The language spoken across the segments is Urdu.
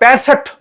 65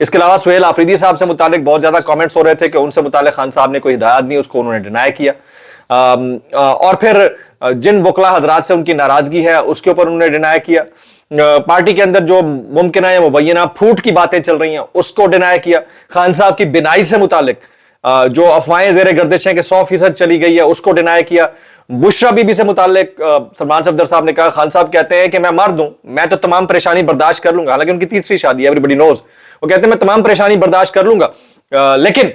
اس کے علاوہ سہیل آفریدی صاحب سے متعلق بہت زیادہ کامنٹس ہو رہے تھے کہ ان سے متعلق خان صاحب نے کوئی ہدایات نہیں، اس کو انہوں نے ڈینائی کیا، اور پھر جن وکلا حضرات سے ان کی ناراضگی ہے اس کے اوپر انہوں نے ڈینائی کیا، پارٹی کے اندر جو ممکنہ یا مبینہ پھوٹ کی باتیں چل رہی ہیں اس کو ڈینائی کیا، خان صاحب کی بینائی سے متعلق جو افواہیں زیر گردش ہیں کہ 100% چلی گئی ہے اس کو ڈینائی کیا، بشرا بی بی سے متعلق سلمان صفدر صاحب نے کہا خان صاحب کہتے ہیں کہ میں مرد ہوں، میں تو تمام پریشانی برداشت کر لوں گا، حالانکہ ان کی تیسری شادی ہے، ایوری بڈی نوز، وہ کہتے ہیں میں تمام پریشانی برداشت کر لوں گا، لیکن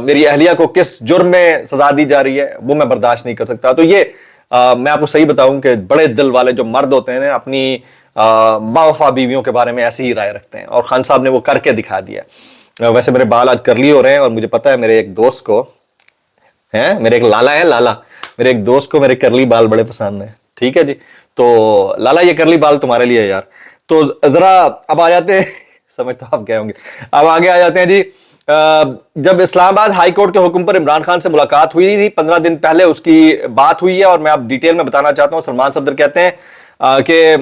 میری اہلیہ کو کس جرم میں سزا دی جا رہی ہے وہ میں برداشت نہیں کر سکتا۔ تو یہ میں آپ کو صحیح بتاؤں کہ بڑے دل والے جو مرد ہوتے ہیں اپنی باوفا بیویوں کے بارے میں ایسی ہی رائے رکھتے ہیں، اور خان صاحب نے وہ کر کے دکھا دیا۔ ویسے میرے بال آج کرلی ہو رہے ہیں، اور مجھے پتا ہے میرے ایک دوست کو میرے ایک لالا ہے، لالا میرے ایک دوست کو میرے کرلی بال بڑے پسند ہیں، ٹھیک ہے جی، تو لالا یہ کرلی بال تمہارے لیے یار۔ تو ذرا اب آ جاتے ہیں سمجھ تو آپ کہہ ہوں گے، اب آگے آ جاتے ہیں جی۔ جب اسلام آباد ہائی کورٹ کے حکم پر عمران خان سے ملاقات ہوئی تھی 15 دن پہلے اس کی بات ہوئی ہے، اور میں اب ڈیٹیل میں بتانا چاہتا ہوں۔ سلمان صفدر کہتے ہیں کہ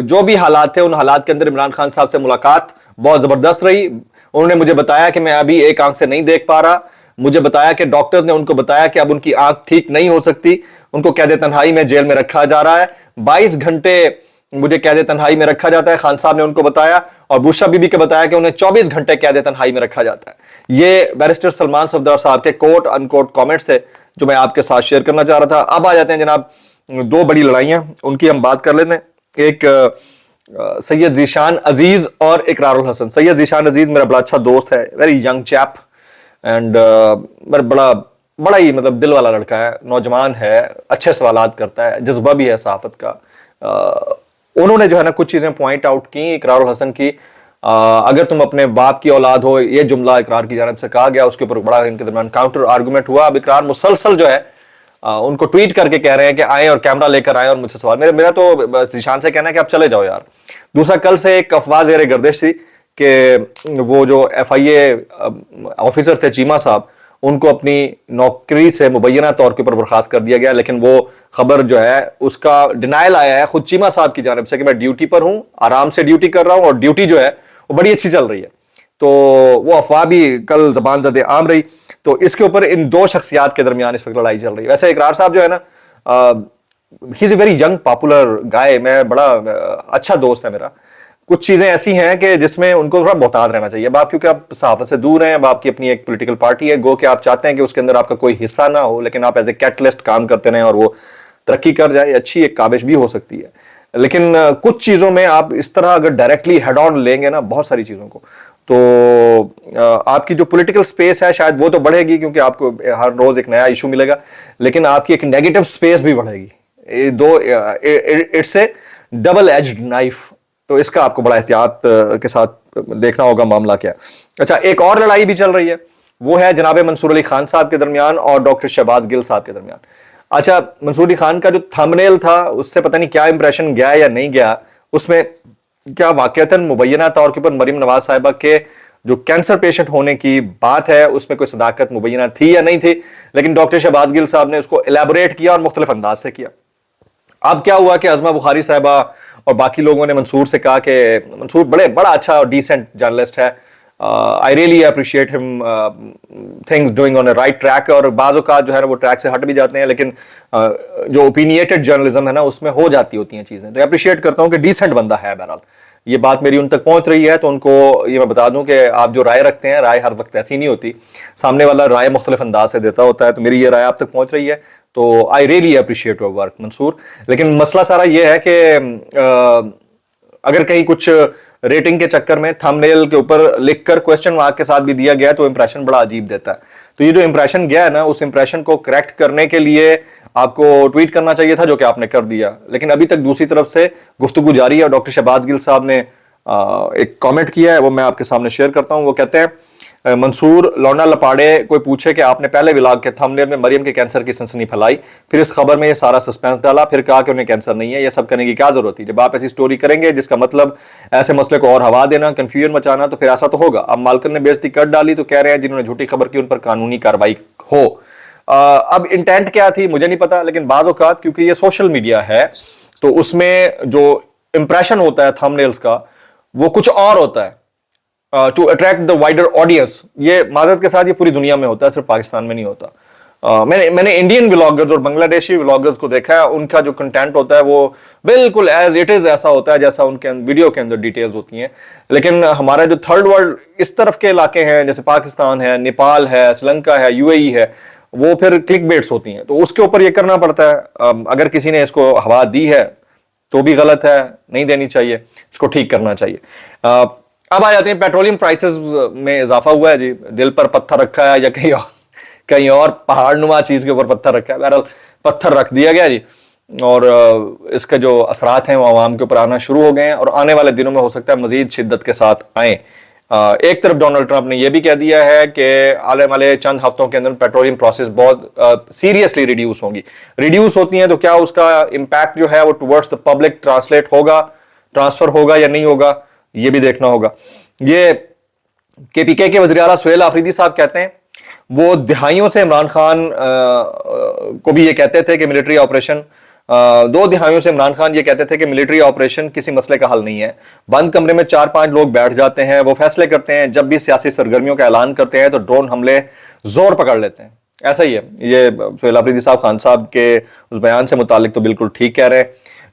جو بھی حالات تھے ان حالات کے اندر عمران خان صاحب سے ملاقات بہت زبردست رہی، انہوں نے مجھے بتایا کہ میں ابھی ایک آنکھ سے نہیں دیکھ پا رہا، مجھے بتایا کہ ڈاکٹر نے ان کو بتایا کہ اب ان کی آنکھ ٹھیک نہیں ہو سکتی، ان کو قید تنہائی میں جیل میں رکھا جا رہا ہے، 22 گھنٹے مجھے قید تنہائی میں رکھا جاتا ہے، خان صاحب نے ان کو بتایا، اور بشرا بی بی کے بتایا کہ انہیں 24 گھنٹے قید تنہائی میں رکھا جاتا ہے۔ یہ بیرسٹر سلمان صفدر صاحب کے کوٹ ان کوٹ کامنٹس تھے جو میں آپ کے ساتھ شیئر کرنا چاہ رہا تھا۔ اب آ جاتے ہیں جناب دو بڑی لڑائیاں، ان کی ہم بات کر لیتے ہیں۔ ایک سید ذیشان عزیز اور اقرار الحسن۔ سید ذیشان عزیز میرا بڑا اچھا دوست ہے، ویری ینگ چیپ، اینڈ بڑا ہی مطلب دل والا لڑکا ہے، نوجوان ہے، اچھے سوالات کرتا ہے، جذبہ بھی ہے صحافت کا۔ انہوں نے جو ہے نا کچھ چیزیں پوائنٹ آؤٹ کی اقرار الحسن کی، اگر تم اپنے باپ کی اولاد ہو، یہ جملہ اقرار کی جانب سے کہا گیا، اس کے اوپر بڑا ان کے درمیان کاؤنٹر آرگومنٹ ہوا۔ اب اقرار مسلسل جو ہے ان کو ٹویٹ کر کے کہہ رہے ہیں کہ آئیں اور کیمرہ لے کر آئیں اور مجھ سے سوال، میرا تو ذیشان سے کہنا ہے کہ آپ چلے جاؤ یار۔ دوسرا، کل سے ایک افواہ زیر گردش تھی کہ وہ جو ایف آئی اے آفیسر تھے چیمہ صاحب، ان کو اپنی نوکری سے مبینہ طور کے اوپر برخاست کر دیا گیا، لیکن وہ خبر جو ہے اس کا ڈینائل آیا ہے خود چیمہ صاحب کی جانب سے کہ میں ڈیوٹی پر ہوں، آرام سے ڈیوٹی کر رہا ہوں، اور ڈیوٹی جو ہے وہ بڑی اچھی چل رہی ہے۔ تو وہ افواہ بھی کل زبان زد عام رہی۔ تو اس کے اوپر ان دو شخصیات کے درمیان اس وقت لڑائی چل رہی ہے۔ ویسے اقرار صاحب جو ہے نا ہی از اے ویری ینگ پاپولر گائے، میں بڑا اچھا دوست ہے میرا۔ کچھ چیزیں ایسی ہیں کہ جس میں ان کو تھوڑا محتاط رہنا چاہیے۔ اب آپ کیونکہ آپ صحافت سے دور ہیں، اب آپ کی اپنی ایک پولیٹیکل پارٹی ہے، گو کہ آپ چاہتے ہیں کہ اس کے اندر آپ کا کوئی حصہ نہ ہو، لیکن آپ ایز اے کیٹلسٹ کام کرتے رہیں اور وہ ترقی کر جائے، اچھی ایک کاوش بھی ہو سکتی ہے۔ لیکن کچھ چیزوں میں آپ اس طرح اگر ڈائریکٹلی ہیڈ آن لیں گے نا بہت ساری چیزوں کو، تو آپ کی جو پولیٹیکل سپیس ہے شاید وہ تو بڑھے گی، کیونکہ آپ کو ہر روز ایک نیا ایشو ملے گا، لیکن آپ کی ایک نیگیٹو سپیس بھی بڑھے گی۔ It's a double edged knife, تو اس کا آپ کو بڑا احتیاط کے ساتھ دیکھنا ہوگا معاملہ کیا۔ اچھا، ایک اور لڑائی بھی چل رہی ہے، وہ ہے جناب منصور علی خان صاحب کے درمیان اور ڈاکٹر شہباز گل صاحب کے درمیان۔ اچھا، منصور علی خان کا جو تھمبنیل تھا اس سے پتہ نہیں کیا امپریشن گیا یا نہیں گیا، اس میں کیا واقعتاً مبینہ طور کے اوپر مریم نواز صاحبہ کے جو کینسر پیشنٹ ہونے کی بات ہے اس میں کوئی صداقت مبینہ تھی یا نہیں تھی، لیکن ڈاکٹر شہباز گل صاحب نے اس کو الیبوریٹ کیا اور مختلف انداز سے کیا۔ اب کیا ہوا کہ عظمہ بخاری صاحبہ اور باقی لوگوں نے منصور سے کہا کہ منصور بڑا اچھا اور ڈیسنٹ جرنلسٹ ہے، I really appreciate him things doing on a right track، اور بعض اوقات جو ہے نا وہ ٹریک سے ہٹ بھی جاتے ہیں، لیکن جو اوپینیٹڈ جرنلزم ہے نا اس میں ہو جاتی ہوتی ہیں چیزیں، تو اپریشیٹ کرتا ہوں کہ ڈیسنٹ بندہ ہے۔ بہرحال یہ بات میری ان تک پہنچ رہی ہے، تو ان کو یہ میں بتا دوں کہ آپ جو رائے رکھتے ہیں، رائے ہر وقت ایسی نہیں ہوتی، سامنے والا رائے مختلف انداز سے دیتا ہوتا ہے، تو میری یہ رائے آپ تک پہنچ رہی ہے، تو I really appreciate your work منصور۔ لیکن مسئلہ سارا یہ ہے کہ اگر کہیں کچھ ریٹنگ کے چکر میں تھمبنیل کے اوپر لکھ کر کوسچن مارک کے ساتھ بھی دیا گیا تو امپریشن بڑا عجیب دیتا ہے۔ تو یہ جو امپریشن گیا ہے نا، اس امپریشن کو کریکٹ کرنے کے لیے آپ کو ٹویٹ کرنا چاہیے تھا، جو کہ آپ نے کر دیا، لیکن ابھی تک دوسری طرف سے گفتگو جاری ہے، اور ڈاکٹر شہباز گل صاحب نے ایک کامنٹ کیا ہے، وہ میں آپ کے سامنے شیئر کرتا ہوں۔ وہ کہتے ہیں منصور لونڈا لپاڑے کوئی پوچھے کہ آپ نے پہلے ولاگ کے تھمبنیل میں مریم کے کینسر کی سنسنی پھیلائی، پھر اس خبر میں یہ سارا سسپینس ڈالا، پھر کہا کہ انہیں کینسر نہیں ہے، یہ سب کرنے کی کیا ضرورت تھی؟ جب آپ ایسی سٹوری کریں گے جس کا مطلب ایسے مسئلے کو اور ہوا دینا، کنفیوژن مچانا، تو پھر ایسا تو ہوگا۔ اب مالکن نے بے عزتی کر ڈالی تو کہہ رہے ہیں جنہوں نے جھوٹی خبر کی ان پر قانونی کارروائی ہو۔ اب انٹینٹ کیا تھی مجھے نہیں پتا، لیکن بعض اوقات کیونکہ یہ سوشل میڈیا ہے تو اس میں جو امپریشن ہوتا ہے تھمبنیلز کا وہ کچھ اور ہوتا ہے، to attract the wider audience. یہ معذرت کے ساتھ یہ پوری دنیا میں ہوتا ہے, صرف پاکستان میں نہیں ہوتا. میں نے انڈین ولاگرز اور بنگلہ دیشی ولاگرز کو دیکھا ہے, ان کا جو کنٹینٹ ہوتا ہے وہ بالکل ایز اٹ از ایسا ہوتا ہے جیسا ان کے ویڈیو کے اندر ڈیٹیلز ہوتی ہیں. لیکن ہمارا جو تھرڈ ورلڈ اس طرف کے علاقے ہیں, جیسے پاکستان ہے, نیپال ہے, سری لنکا ہے, یو اے ای ہے, وہ پھر کلک بیٹس ہوتی ہیں. تو اس کے اوپر یہ کرنا پڑتا ہے. اگر کسی نے اس کو ہوا دی ہے تو بھی غلط ہے, نہیں دینی چاہیے, اس کو ٹھیک کرنا چاہیے. اب آ جاتے ہیں پیٹرولیم پرائسز میں اضافہ ہوا ہے جی, دل پر پتھر رکھا ہے یا کہیں اور پہاڑ نما چیز کے اوپر پتھر رکھا ہے. بہرحال پتھر رکھ دیا گیا جی, اور اس کے جو اثرات ہیں وہ عوام کے اوپر آنا شروع ہو گئے ہیں, اور آنے والے دنوں میں ہو سکتا ہے مزید شدت کے ساتھ آئیں. ایک طرف ڈونلڈ ٹرمپ نے یہ بھی کہہ دیا ہے کہ آنے والے چند ہفتوں کے اندر پیٹرولیم پروسیس بہت سیریسلی ریڈیوس ہوں گی. ریڈیوس ہوتی ہیں تو کیا اس کا امپیکٹ جو ہے وہ ٹورڈز دا پبلک ٹرانسلیٹ ہوگا, ٹرانسفر ہوگا یا نہیں ہوگا, یہ بھی دیکھنا ہوگا. یہ کے پی کے وزیر اعلیٰ سہیل آفریدی صاحب کہتے ہیں, وہ دہائیوں سے عمران خان کو بھی یہ کہتے تھے کہ ملٹری آپریشن, 2 دہائیوں سے عمران خان یہ کہتے تھے کہ ملٹری آپریشن کسی مسئلے کا حل نہیں ہے. بند کمرے میں 4-5 لوگ بیٹھ جاتے ہیں, وہ فیصلے کرتے ہیں, جب بھی سیاسی سرگرمیوں کا اعلان کرتے ہیں تو ڈرون حملے زور پکڑ لیتے ہیں. ایسا ہی ہے. یہ سہیل آفریدی صاحب خان صاحب کے اس بیان سے متعلق تو بالکل ٹھیک کہہ رہے ہیں.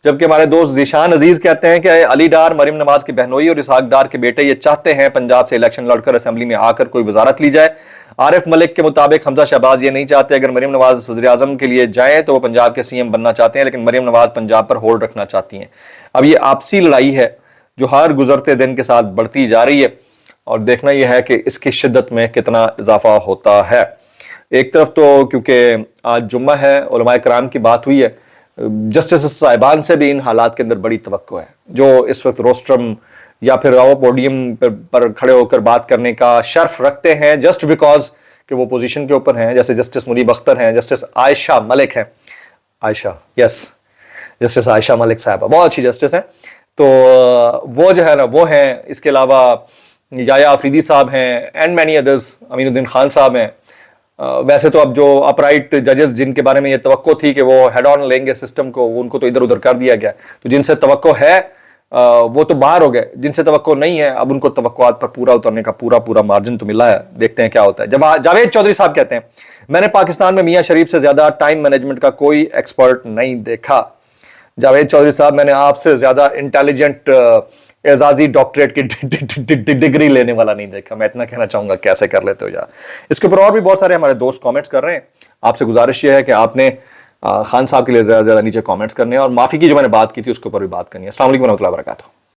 جبکہ ہمارے دوست ذیشان عزیز کہتے ہیں کہ علی ڈار, مریم نواز کی بہنوئی اور اسحاق ڈار کے بیٹے یہ چاہتے ہیں پنجاب سے الیکشن لڑ کر اسمبلی میں آ کر کوئی وزارت لی جائے. عارف ملک کے مطابق حمزہ شہباز یہ نہیں چاہتے. اگر مریم نواز وزیر اعظم کے لیے جائیں تو وہ پنجاب کے سی ایم بننا چاہتے ہیں, لیکن مریم نواز پنجاب پر ہولڈ رکھنا چاہتی ہیں. اب یہ آپسی لڑائی ہے جو ہر گزرتے دن کے ساتھ بڑھتی جا رہی ہے, اور دیکھنا یہ ہے کہ اس کی شدت میں کتنا اضافہ ہوتا ہے. ایک طرف تو کیونکہ آج جمعہ ہے, علماء کرام کی بات ہوئی ہے, جسٹس صاحبان سے بھی ان حالات کے اندر بڑی توقع ہے, جو اس وقت روسٹرم یا پھر وہ پوڈیم پر کھڑے ہو کر بات کرنے کا شرف رکھتے ہیں جسٹ بیکاز کہ وہ پوزیشن کے اوپر ہیں. جیسے جسٹس منیب اختر ہیں, جسٹس عائشہ ملک ہیں, جسٹس عائشہ ملک صاحبہ بہت اچھی جسٹس ہیں, تو وہ جو ہے نا وہ ہیں. اس کے علاوہ یایا آفریدی صاحب ہیں, اینڈ مینی ادرز, امین الدین خان صاحب ہیں. ویسے تو اب جو اپرائٹ ججز جن کے بارے میں یہ توقع تھی کہ وہ ہیڈ آن لیں گے سسٹم کو, ان کو تو ادھر ادھر کر دیا گیا. تو جن سے توقع ہے وہ تو باہر ہو گئے, جن سے توقع نہیں ہے اب ان کو توقعات پر پورا اترنے کا پورا مارجن تو ملا ہے. دیکھتے ہیں کیا ہوتا ہے. جاوید چودھری صاحب کہتے ہیں, میں نے پاکستان میں میاں شریف سے زیادہ ٹائم مینجمنٹ کا کوئی ایکسپرٹ نہیں دیکھا. جاوید چودھری صاحب, میں نے آپ سے زیادہ انٹیلیجنٹ اعزازی ڈاکٹریٹ کی ڈگری لینے والا نہیں دیکھا. میں اتنا کہنا چاہوں گا, کیسے کر لیتے ہو یار. اس کے اوپر اور بھی بہت سارے ہمارے دوست کامنٹس کر رہے ہیں. آپ سے گزارش یہ ہے کہ آپ نے خان صاحب کے لیے زیادہ نیچے کامنٹس کرنے ہیں, اور معافی کی جو میں نے بات کی تھی اس کے اوپر بھی بات کرنی ہے. السلام علیکم ورحمۃ اللہ وبرکاتہ.